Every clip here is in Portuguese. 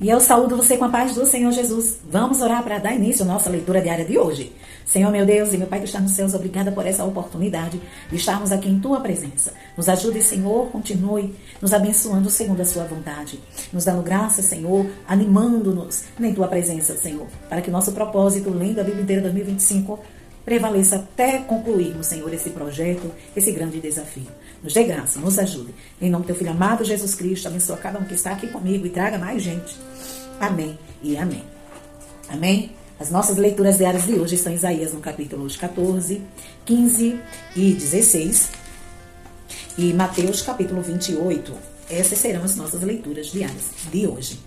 E eu saúdo você com a paz do Senhor Jesus. Vamos orar para dar início à nossa leitura diária de hoje. Senhor, meu Deus e meu Pai que está nos céus, obrigada por essa oportunidade de estarmos aqui em Tua presença. Nos ajude, Senhor, continue nos abençoando segundo a Sua vontade. Nos dando graça, Senhor, animando-nos em Tua presença, Senhor, para que o nosso propósito, lendo a Bíblia inteira 2025, prevaleça até concluirmos, Senhor, esse projeto, esse grande desafio. Nos dê graça, nos ajude. Em nome do Teu Filho amado, Jesus Cristo, abençoa cada um que está aqui comigo e traga mais gente. Amém e amém. Amém? As nossas leituras diárias de hoje estão em Isaías, no capítulo 14, 15 e 16. E Mateus, capítulo 28. Essas serão as nossas leituras diárias de hoje.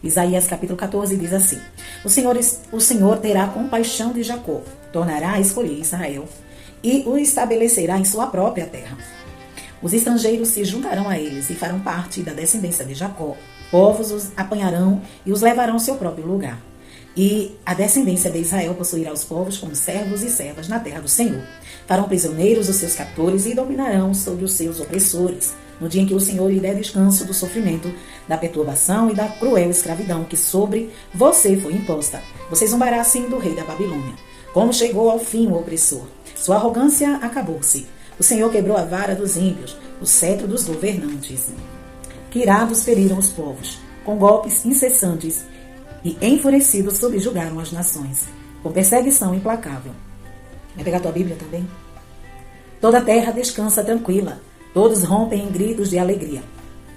Isaías, capítulo 14, diz assim: O Senhor terá compaixão de Jacó, tornará a escolher Israel e o estabelecerá em sua própria terra. Os estrangeiros se juntarão a eles e farão parte da descendência de Jacó. Povos os apanharão e os levarão ao seu próprio lugar. E a descendência de Israel possuirá os povos como servos e servas na terra do Senhor. Farão prisioneiros os seus captores e dominarão sobre os seus opressores, no dia em que o Senhor lhe der descanso do sofrimento, da perturbação e da cruel escravidão que sobre você foi imposta. Você zombará assim do rei da Babilônia. Como chegou ao fim o opressor. Sua arrogância acabou-se. O Senhor quebrou a vara dos ímpios, o cetro dos governantes. Que irados feriram os povos, com golpes incessantes, e enfurecidos subjugaram as nações, com perseguição implacável. Vai pegar tua Bíblia também? Toda a terra descansa tranquila, todos rompem em gritos de alegria.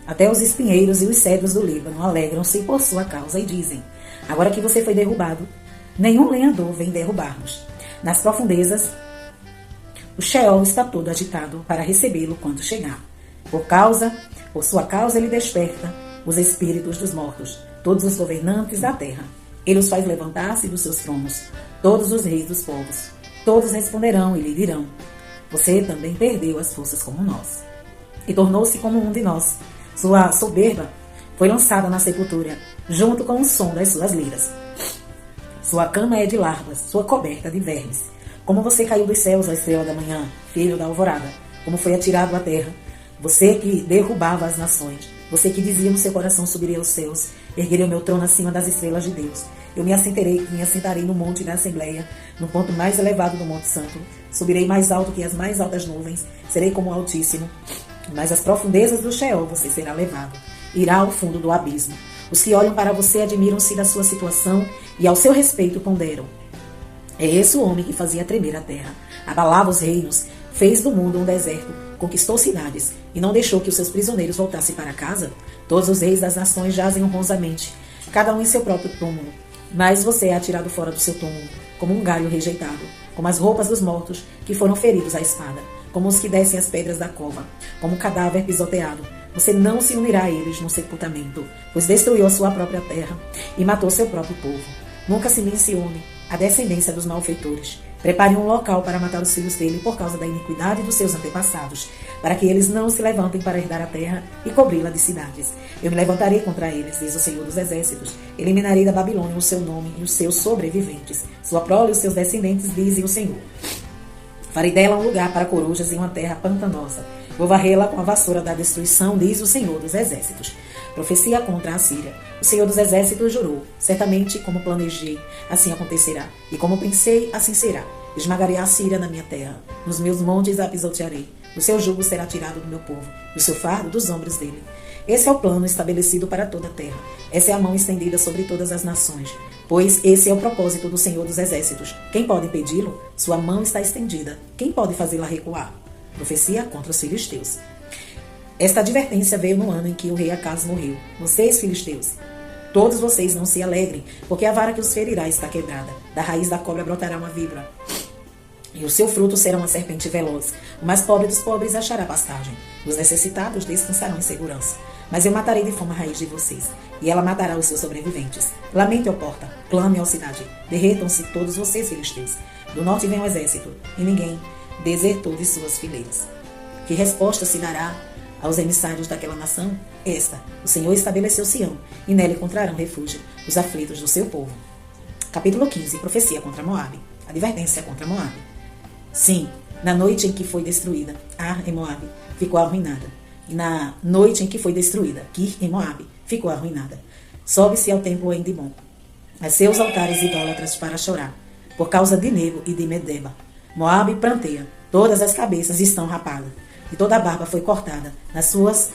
Até os espinheiros e os cedros do Líbano alegram-se por sua causa e dizem: agora que você foi derrubado, nenhum lenhador vem derrubar-nos. Nas profundezas, o Sheol está todo agitado para recebê-lo quando chegar. Por sua causa ele desperta os espíritos dos mortos, todos os governantes da terra. Ele os faz levantar-se dos seus tronos, todos os reis dos povos. Todos responderão e lhe dirão: você também perdeu as forças como nós, e tornou-se como um de nós. Sua soberba foi lançada na sepultura, junto com o som das suas liras. Sua cama é de larvas, sua coberta de vermes. Como você caiu dos céus, a estrela da manhã, filho da alvorada, como foi atirado à terra, você que derrubava as nações, você que dizia no seu coração: subirei aos céus, erguerei o meu trono acima das estrelas de Deus. Eu me assentarei no monte da Assembleia, no ponto mais elevado do Monte Santo. Subirei mais alto que as mais altas nuvens, serei como o Altíssimo. Mas as profundezas do Sheol você será levado, irá ao fundo do abismo. Os que olham para você admiram-se da sua situação e ao seu respeito ponderam: é esse o homem que fazia tremer a terra, abalava os reinos, fez do mundo um deserto, conquistou cidades e não deixou que os seus prisioneiros voltassem para casa? Todos os reis das nações jazem honrosamente, cada um em seu próprio túmulo. Mas você é atirado fora do seu túmulo, como um galho rejeitado, como as roupas dos mortos que foram feridos à espada, como os que descem as pedras da cova, como um cadáver pisoteado. Você não se unirá a eles no sepultamento, pois destruiu a sua própria terra e matou seu próprio povo. Nunca se mencione a descendência dos malfeitores. Prepare um local para matar os filhos dele por causa da iniquidade dos seus antepassados, para que eles não se levantem para herdar a terra e cobri-la de cidades. Eu me levantarei contra eles, diz o Senhor dos Exércitos. Eliminarei da Babilônia o seu nome e os seus sobreviventes, sua prole e os seus descendentes, diz o Senhor. Farei dela um lugar para corujas em uma terra pantanosa. Vou varrê-la com a vassoura da destruição, diz o Senhor dos Exércitos. Profecia contra a Síria. O Senhor dos Exércitos jurou: certamente como planejei, assim acontecerá. E como pensei, assim será. Esmagarei a Síria na minha terra. Nos meus montes a pisotearei. O seu jugo será tirado do meu povo, e o seu fardo dos ombros dele. Esse é o plano estabelecido para toda a terra. Essa é a mão estendida sobre todas as nações. Pois esse é o propósito do Senhor dos Exércitos. Quem pode impedi-lo? Sua mão está estendida. Quem pode fazê-la recuar? Profecia contra os filisteus. Esta advertência veio no ano em que o rei Acaz morreu. Vocês, filisteus, todos vocês não se alegrem, porque a vara que os ferirá está quebrada. Da raiz da cobra brotará uma víbora, e o seu fruto será uma serpente veloz. O mais pobre dos pobres achará pastagem. Os necessitados descansarão em segurança. Mas eu matarei de fome a raiz de vocês, e ela matará os seus sobreviventes. Lamente, ó porta, clame, ó cidade. Derretam-se todos vocês, filisteus. Do norte vem o exército, e ninguém desertou de suas fileiras. Que resposta se dará aos emissários daquela nação? Esta: o Senhor estabeleceu Sião, e nela encontrarão refúgio os aflitos do seu povo. Capítulo 15. Profecia contra Moabe. Advertência contra Moabe. Sim, na noite em que foi destruída Ar em Moabe, ficou arruinada. E na noite em que foi destruída Kir em Moabe, ficou arruinada. sobe-se ao templo em Dimon, a seus altares idólatras para chorar, por causa de Nebo e de Medeba. Moabe pranteia, todas as cabeças estão rapadas, e toda a barba foi cortada, nas suas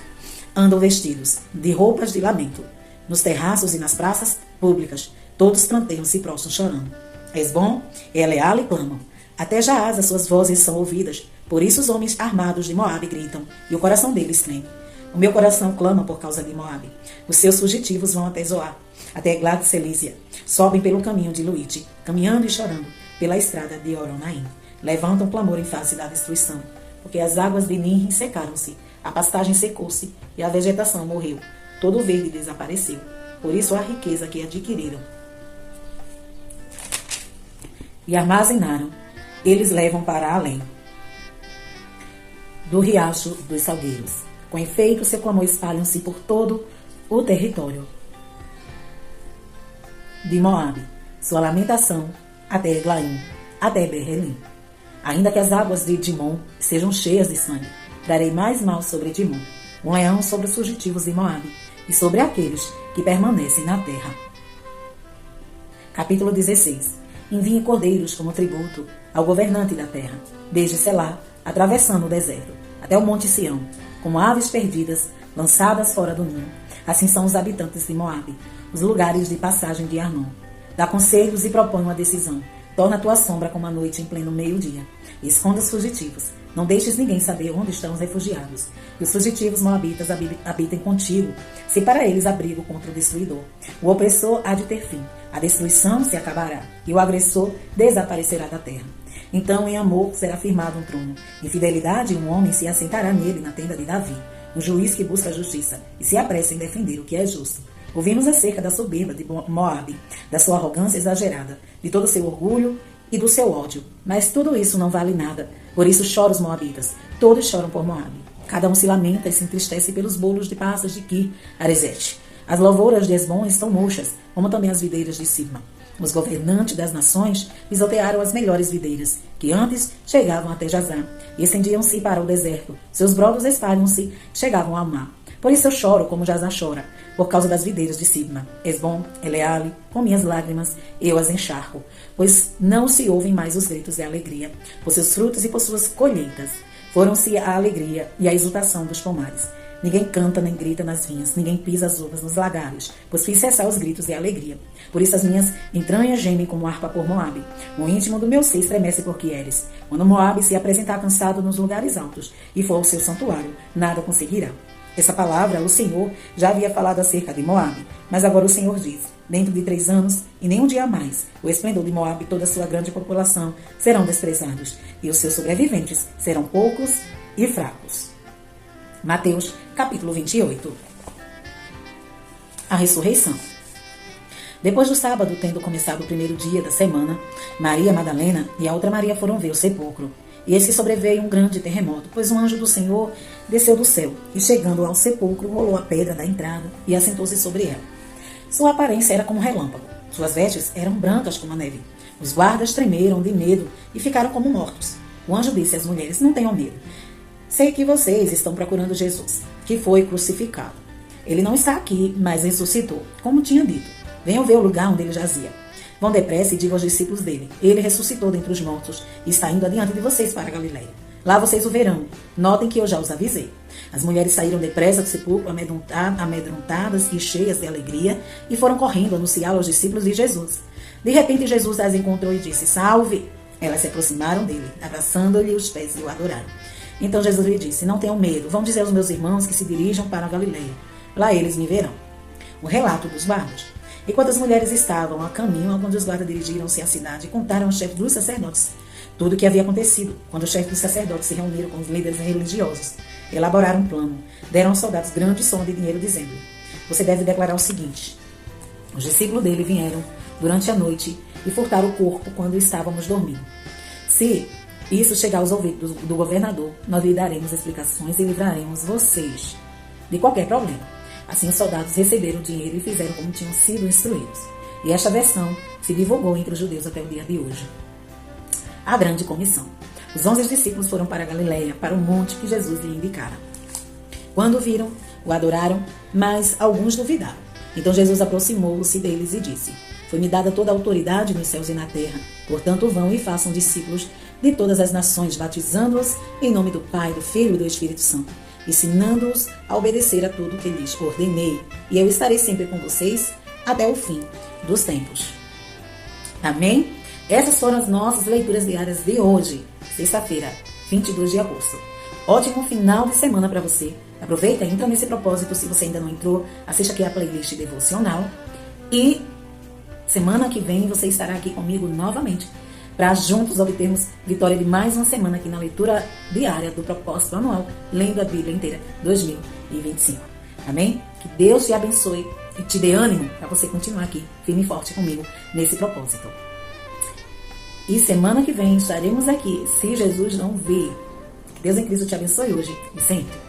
andam vestidos de roupas de lamento. Nos terraços e nas praças públicas, todos planteiam-se e prostram chorando. Hesbom e Eleale clamam, até Jaaz as suas vozes são ouvidas, por isso os homens armados de Moabe gritam, e o coração deles treme. O meu coração clama por causa de Moabe. Os seus fugitivos vão até Zoar, até Eglad-Selícia. Sobem pelo caminho de Luite, caminhando e chorando pela estrada de Oronaim. Levantam clamor em face da destruição, porque as águas de Ninrim secaram-se, a pastagem secou-se e a vegetação morreu. Todo o verde desapareceu. Por isso a riqueza que adquiriram e armazenaram, eles levam para além do riacho dos salgueiros. Com efeito, seu clamor espalham-se por todo o território de Moabe, sua lamentação até Eglaim, até Berrelim. Ainda que as águas de Dimon sejam cheias de sangue, trarei mais mal sobre Dimon, um leão sobre os fugitivos de Moabe e sobre aqueles que permanecem na terra. Capítulo 16. Envie cordeiros como tributo ao governante da terra, desde Selá, atravessando o deserto, até o monte Sião, como aves perdidas, lançadas fora do ninho. Assim são os habitantes de Moabe, os lugares de passagem de Arnon. Dá conselhos e propõe uma decisão. Torna a tua sombra como a noite em pleno meio-dia. Esconda os fugitivos. Não deixes ninguém saber onde estão os refugiados. Que os fugitivos moabitas habitem contigo. Se para eles abrigo contra o destruidor. O opressor há de ter fim. A destruição se acabará. E o agressor desaparecerá da terra. Então em amor será firmado um trono. Em fidelidade um homem se assentará nele na tenda de Davi. Um juiz que busca a justiça e se apressa em defender o que é justo. Ouvimos acerca da soberba de Moabe, da sua arrogância exagerada, de todo o seu orgulho e do seu ódio. Mas tudo isso não vale nada. Por isso choram os moabitas. Todos choram por Moabe. Cada um se lamenta e se entristece pelos bolos de passas de Kir Aresete. As lavouras de Hesbom estão murchas, como também as videiras de Sibma. Os governantes das nações pisotearam as melhores videiras, que antes chegavam até Jazã, e estendiam-se para o deserto. Seus brotos espalham-se, chegavam ao mar. Por isso eu choro como Jazã chora, por causa das videiras de Sibma. Hesbom, Eleale, com minhas lágrimas, eu as encharco, pois não se ouvem mais os gritos de alegria, por seus frutos e por suas colheitas. Foram-se a alegria e a exultação dos pomares. Ninguém canta nem grita nas vinhas, ninguém pisa as uvas nos lagares, pois fiz cessar os gritos de alegria. Por isso as minhas entranhas gemem como harpa por Moabe. O íntimo do meu ser estremece por Quieres. Quando Moabe se apresentar cansado nos lugares altos e for ao seu santuário, nada conseguirá. Essa palavra o Senhor já havia falado acerca de Moabe, mas agora o Senhor diz, dentro de 3 anos e nem um dia mais, o esplendor de Moabe e toda a sua grande população serão desprezados, e os seus sobreviventes serão poucos e fracos. Mateus, capítulo 28. A ressurreição. Depois do sábado, tendo começado o primeiro dia da semana, Maria Madalena e a outra Maria foram ver o sepulcro. E eis que sobreveio um grande terremoto, pois um anjo do Senhor desceu do céu, e chegando ao sepulcro, rolou a pedra da entrada e assentou-se sobre ela. Sua aparência era como um relâmpago, suas vestes eram brancas como a neve. Os guardas tremeram de medo e ficaram como mortos. O anjo disse às mulheres, não tenham medo. Sei que vocês estão procurando Jesus, que foi crucificado. Ele não está aqui, mas ressuscitou, como tinha dito. Venham ver o lugar onde ele jazia. Vão depressa e digam aos discípulos dele, ele ressuscitou dentre os mortos e está indo adiante de vocês para a Galileia. Lá vocês o verão. Notem que eu já os avisei. As mulheres saíram depressa do sepulcro, amedrontadas e cheias de alegria, e foram correndo anunciá-lo aos discípulos de Jesus. De repente Jesus as encontrou e disse, salve! Elas se aproximaram dele, abraçando-lhe os pés e o adoraram. Então Jesus lhe disse, não tenham medo, vão dizer aos meus irmãos que se dirijam para a Galileia. Lá eles me verão. O relato dos guardas. Enquanto as mulheres estavam a caminho, alguns dos guardas dirigiram-se à cidade e contaram ao chefe dos sacerdotes tudo o que havia acontecido. Quando os chefes dos sacerdotes se reuniram com os líderes religiosos, elaboraram um plano, deram aos soldados grande soma de dinheiro, dizendo, você deve declarar o seguinte, os discípulos dele vieram durante a noite e furtaram o corpo quando estávamos dormindo. Se isso chegar aos ouvidos do governador, nós lhe daremos explicações e livraremos vocês de qualquer problema. Assim os soldados receberam o dinheiro e fizeram como tinham sido instruídos. E esta versão se divulgou entre os judeus até o dia de hoje. A grande comissão. Os 11 discípulos foram para a Galileia, para o monte que Jesus lhe indicara. Quando o viram, o adoraram, mas alguns duvidaram. Então Jesus aproximou-se deles e disse: Foi-me dada toda a autoridade nos céus e na terra. Portanto, vão e façam discípulos de todas as nações, batizando-os em nome do Pai, do Filho e do Espírito Santo, ensinando-os a obedecer a tudo que lhes ordenei. E eu estarei sempre com vocês até o fim dos tempos. Amém? Essas foram as nossas leituras diárias de hoje, sexta-feira, 22 de agosto. Ótimo final de semana para você. Aproveita, entra nesse propósito. Se você ainda não entrou, assista aqui a playlist devocional. E semana que vem você estará aqui comigo novamente, para juntos obtermos vitória de mais uma semana aqui na leitura diária do propósito anual, lendo a Bíblia inteira 2025. Amém? Que Deus te abençoe e te dê ânimo para você continuar aqui, firme e forte comigo, nesse propósito. E semana que vem estaremos aqui, se Jesus não vir. Deus em Cristo te abençoe hoje e sempre.